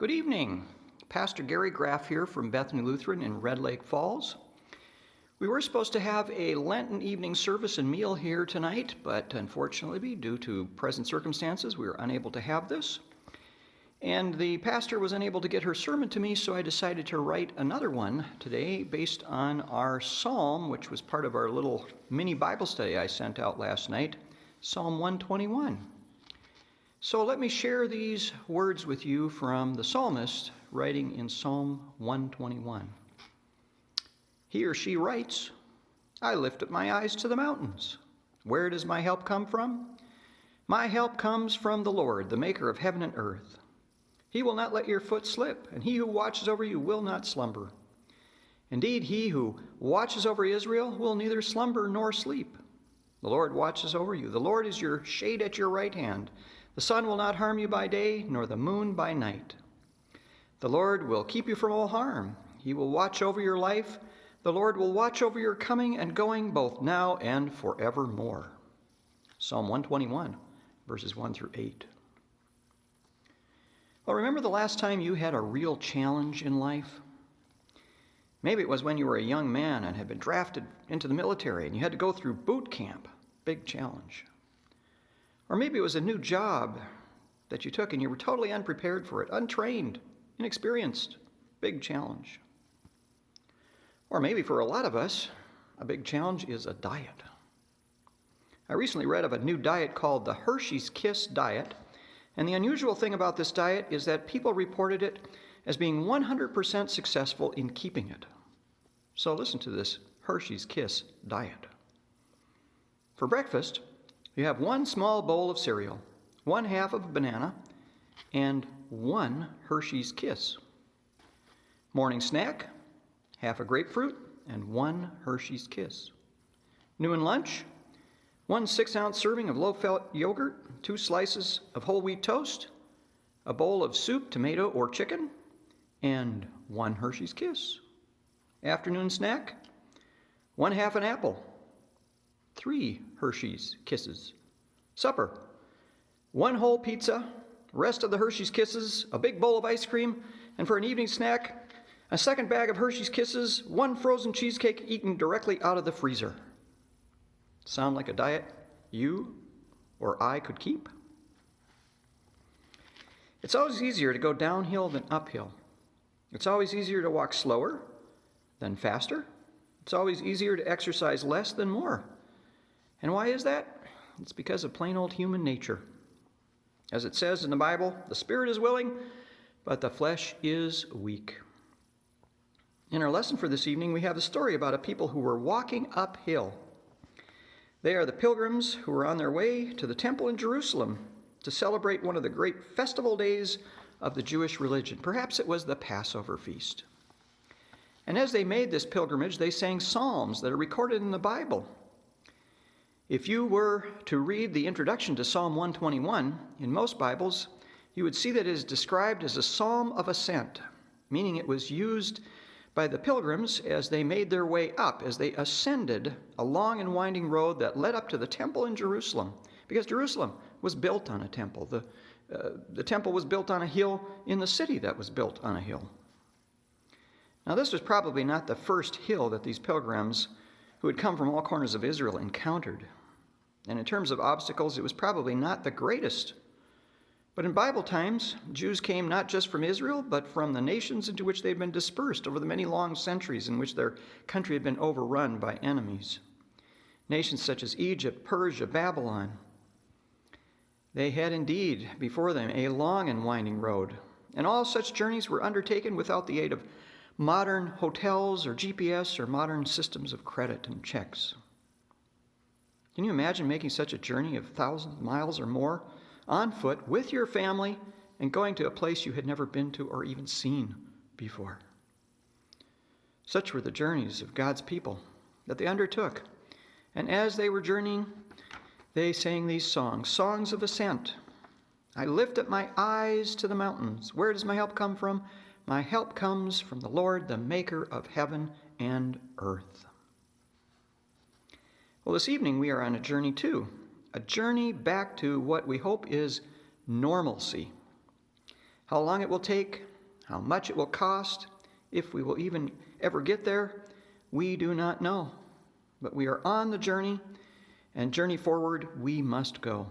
Good evening. Pastor Gary Graff here from Bethany Lutheran in Red Lake Falls. We were supposed to have a Lenten evening service and meal here tonight, but unfortunately, due to present circumstances, we were unable to have this. And the pastor was unable to get her sermon to me, so I decided to write another one today based on our psalm, which was part of our little mini Bible study I sent out last night, Psalm 121. So let me share these words with you from the psalmist writing in Psalm 121. He or she writes, "I lift up my eyes to the mountains. Where does my help come from? My help comes from the Lord, the maker of heaven and earth. He will not let your foot slip, and he who watches over you will not slumber. Indeed, he who watches over Israel will neither slumber nor sleep. The Lord watches over you. The Lord is your shade at your right hand. The sun will not harm you by day, nor the moon by night. The Lord will keep you from all harm. He will watch over your life. The Lord will watch over your coming and going both now and forevermore." Psalm 121, verses 1 through 8. Well, remember the last time you had a real challenge in life? Maybe it was when you were a young man and had been drafted into the military and you had to go through boot camp. Big challenge. Or maybe it was a new job that you took and you were totally unprepared for it, untrained, inexperienced. Big challenge. Or maybe for a lot of us, a big challenge is a diet. I recently read of a new diet called the Hershey's Kiss diet, and the unusual thing about this diet is that people reported it as being 100% successful in keeping it. So listen to this Hershey's Kiss diet. For breakfast, you have one small bowl of cereal, one half of a banana, and one Hershey's Kiss. Morning snack, half a grapefruit and one Hershey's Kiss. Noon lunch, one 6-ounce serving of low-fat yogurt, 2 slices of whole wheat toast, a bowl of soup, tomato or chicken, and one Hershey's Kiss. Afternoon snack, one half an apple, 3 Hershey's Kisses. Supper, one whole pizza, rest of the Hershey's Kisses, a big bowl of ice cream, and for an evening snack, a second bag of Hershey's Kisses, one frozen cheesecake eaten directly out of the freezer. Sound like a diet you or I could keep? It's always easier to go downhill than uphill. It's always easier to walk slower than faster. It's always easier to exercise less than more. And why is that? It's because of plain old human nature. As it says in the Bible, the spirit is willing, but the flesh is weak. In our lesson for this evening, we have a story about a people who were walking uphill. They are the pilgrims who were on their way to the temple in Jerusalem to celebrate one of the great festival days of the Jewish religion. Perhaps it was the Passover feast. And as they made this pilgrimage, they sang psalms that are recorded in the Bible. If you were to read the introduction to Psalm 121 in most Bibles, you would see that it is described as a psalm of ascent, meaning it was used by the pilgrims as they made their way up, as they ascended a long and winding road that led up to the temple in Jerusalem, because Jerusalem was built on a temple. The temple was built on a hill in the city that was built on a hill. Now, this was probably not the first hill that these pilgrims who had come from all corners of Israel encountered. And in terms of obstacles, it was probably not the greatest. But in Bible times, Jews came not just from Israel, but from the nations into which they had been dispersed over the many long centuries in which their country had been overrun by enemies. Nations such as Egypt, Persia, Babylon. They had indeed before them a long and winding road. And all such journeys were undertaken without the aid of modern hotels or GPS or modern systems of credit and checks. Can you imagine making such a journey of thousands of miles or more on foot with your family and going to a place you had never been to or even seen before? Such were the journeys of God's people that they undertook. And as they were journeying, they sang these songs, songs of ascent. I lift up my eyes to the mountains. Where does my help come from? My help comes from the Lord, the maker of heaven and earth. Well, this evening we are on a journey too, a journey back to what we hope is normalcy. How long it will take, how much it will cost, if we will even ever get there, we do not know. But we are on the journey, and journey forward we must go.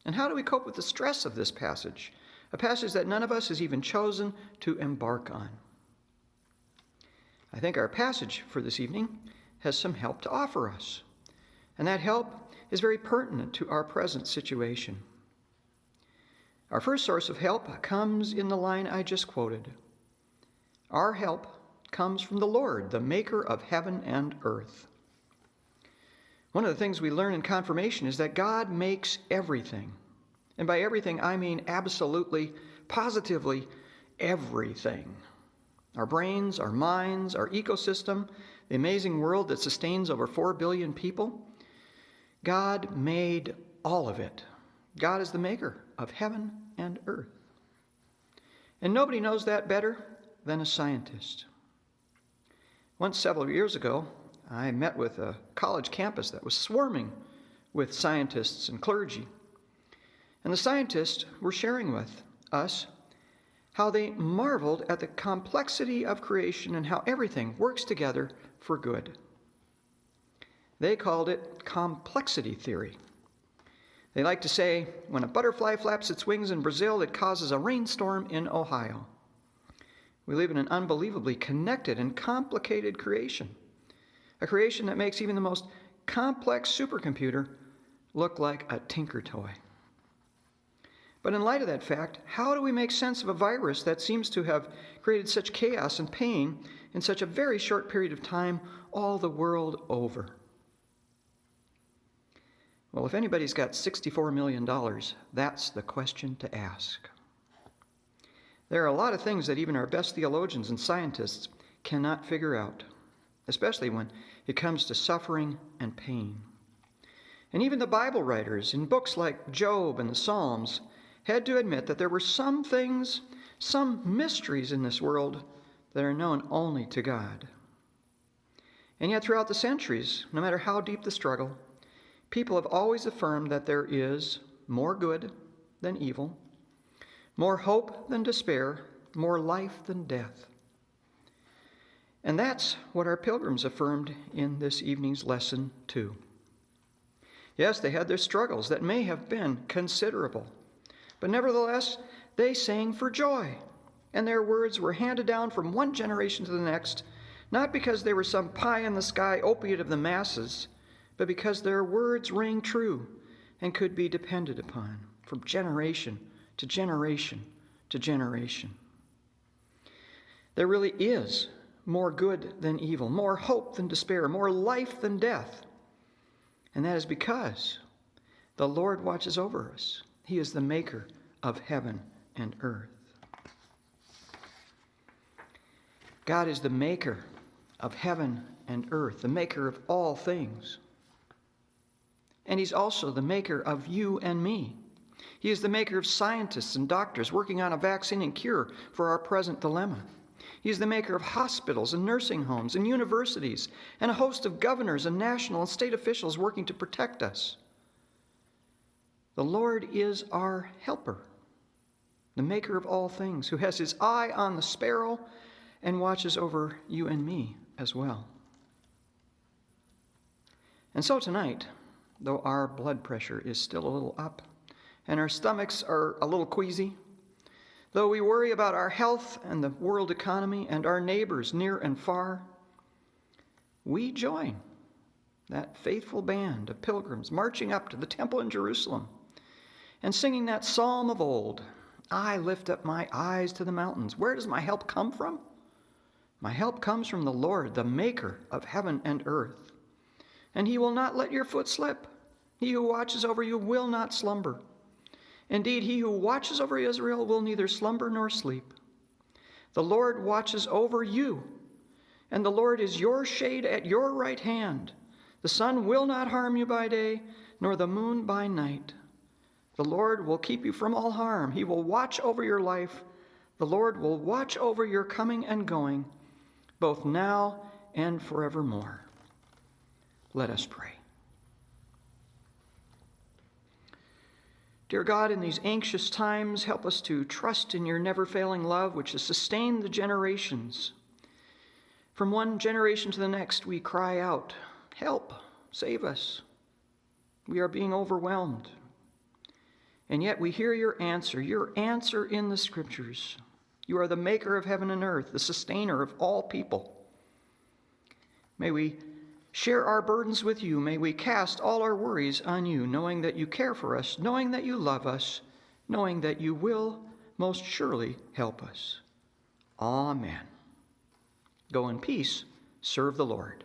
And how do we cope with the stress of this passage? A passage that none of us has even chosen to embark on. I think our passage for this evening has some help to offer us. And that help is very pertinent to our present situation. Our first source of help comes in the line I just quoted. Our help comes from the Lord, the maker of heaven and earth. One of the things we learn in confirmation is that God makes everything. And by everything, I mean absolutely, positively everything. Our brains, our minds, our ecosystem, the amazing world that sustains over 4 billion people. God made all of it. God is the maker of heaven and earth. And nobody knows that better than a scientist. Once, several years ago, I met with a college campus that was swarming with scientists and clergy. And the scientists were sharing with us how they marveled at the complexity of creation and how everything works together for good. They called it complexity theory. They like to say, when a butterfly flaps its wings in Brazil, it causes a rainstorm in Ohio. We live in an unbelievably connected and complicated creation. A creation that makes even the most complex supercomputer look like a tinker toy. But in light of that fact, how do we make sense of a virus that seems to have created such chaos and pain in such a very short period of time all the world over? Well, if anybody's got $64 million, that's the question to ask. There are a lot of things that even our best theologians and scientists cannot figure out, especially when it comes to suffering and pain. And even the Bible writers in books like Job and the Psalms had to admit that there were some things, some mysteries in this world that are known only to God. And yet throughout the centuries, no matter how deep the struggle, people have always affirmed that there is more good than evil, more hope than despair, more life than death. And that's what our pilgrims affirmed in this evening's lesson too. Yes, they had their struggles that may have been considerable, but nevertheless, they sang for joy, and their words were handed down from one generation to the next, not because they were some pie-in-the-sky opiate of the masses, but because their words rang true and could be depended upon from generation to generation to generation. There really is more good than evil, more hope than despair, more life than death. And that is because the Lord watches over us. He is the maker of heaven and earth. God is the maker of heaven and earth, the maker of all things. And He's also the maker of you and me. He is the maker of scientists and doctors working on a vaccine and cure for our present dilemma. He is the maker of hospitals and nursing homes and universities and a host of governors and national and state officials working to protect us. The Lord is our helper, the maker of all things, who has His eye on the sparrow and watches over you and me as well. And so tonight, though our blood pressure is still a little up and our stomachs are a little queasy, though we worry about our health and the world economy and our neighbors near and far, we join that faithful band of pilgrims marching up to the temple in Jerusalem and singing that psalm of old, I lift up my eyes to the mountains. Where does my help come from? My help comes from the Lord, the maker of heaven and earth. And He will not let your foot slip. He who watches over you will not slumber. Indeed, He who watches over Israel will neither slumber nor sleep. The Lord watches over you, and the Lord is your shade at your right hand. The sun will not harm you by day, nor the moon by night. The Lord will keep you from all harm. He will watch over your life. The Lord will watch over your coming and going, both now and forevermore. Let us pray. Dear God, in these anxious times, help us to trust in your never-failing love, which has sustained the generations. From one generation to the next, we cry out, help, save us. We are being overwhelmed. And yet we hear your answer in the Scriptures. You are the maker of heaven and earth, the sustainer of all people. May we share our burdens with you. May we cast all our worries on you, knowing that you care for us, knowing that you love us, knowing that you will most surely help us. Amen. Go in peace. Serve the Lord.